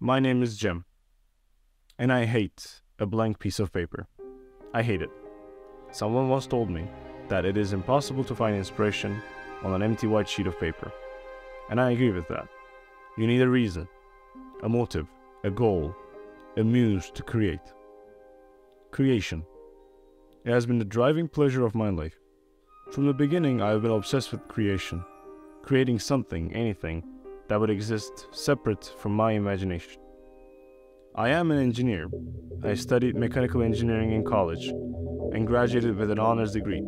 My name is Jem, and I hate a blank piece of paper. I hate it. Someone once told me that it is impossible to find inspiration on an empty white sheet of paper, and I agree with that. You need a reason, a motive, a goal, a muse to create. Creation. It has been the driving pleasure of my life. From the beginning, I have been obsessed with creation, creating something, anything, that would exist separate from my imagination. I am an engineer. I studied mechanical engineering in college and graduated with an honors degree.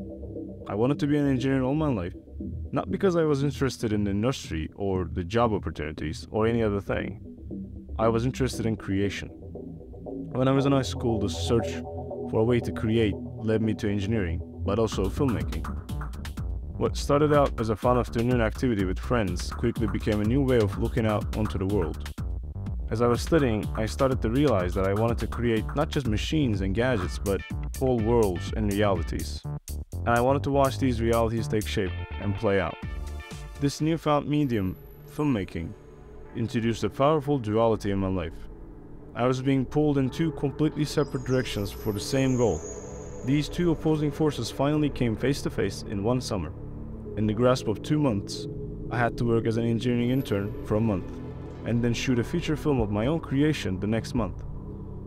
I wanted to be an engineer all my life, not because I was interested in the industry or the job opportunities or any other thing. I was interested in creation. When I was in high school, the search for a way to create led me to engineering, but also filmmaking. What started out as a fun afternoon activity with friends quickly became a new way of looking out onto the world. As I was studying, I started to realize that I wanted to create not just machines and gadgets, but whole worlds and realities. And I wanted to watch these realities take shape and play out. This newfound medium, filmmaking, introduced a powerful duality in my life. I was being pulled in two completely separate directions for the same goal. These two opposing forces finally came face to face in one summer. In the grasp of 2 months, I had to work as an engineering intern for a month, and then shoot a feature film of my own creation the next month.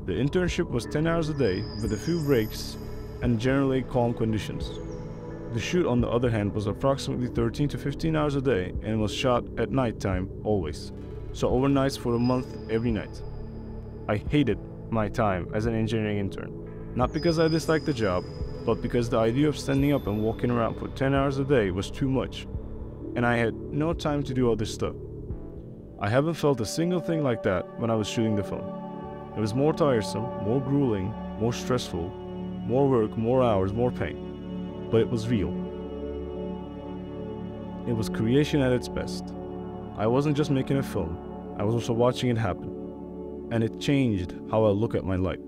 The internship was 10 hours a day with a few breaks and generally calm conditions. The shoot, on the other hand, was approximately 13 to 15 hours a day and was shot at night time always, so overnights for a month every night. I hated my time as an engineering intern, not because I disliked the job, but because the idea of standing up and walking around for 10 hours a day was too much, and I had no time to do other stuff. I haven't felt a single thing like that when I was shooting the film. It was more tiresome, more grueling, more stressful, more work, more hours, more pain. But it was real. It was creation at its best. I wasn't just making a film, I was also watching it happen. And it changed how I look at my life.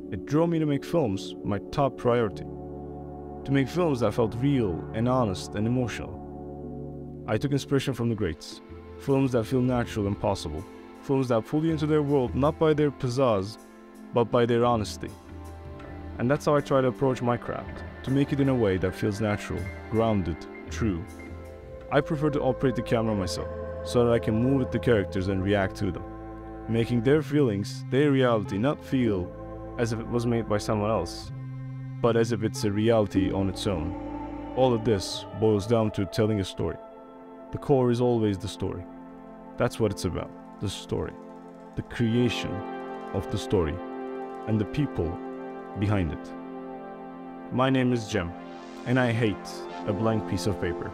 It drove me to make films my top priority. To make films that felt real and honest and emotional. I took inspiration from the greats. Films that feel natural and possible. Films that pull you into their world not by their pizzazz, but by their honesty. And that's how I try to approach my craft, to make it in a way that feels natural, grounded, true. I prefer to operate the camera myself, so that I can move with the characters and react to them, making their feelings, their reality not feel as if it was made by someone else, but as if it's a reality on its own. All of this boils down to telling a story. The core is always the story. That's what it's about, the story. The creation of the story, and the people behind it. My name is Jem, and I hate a blank piece of paper.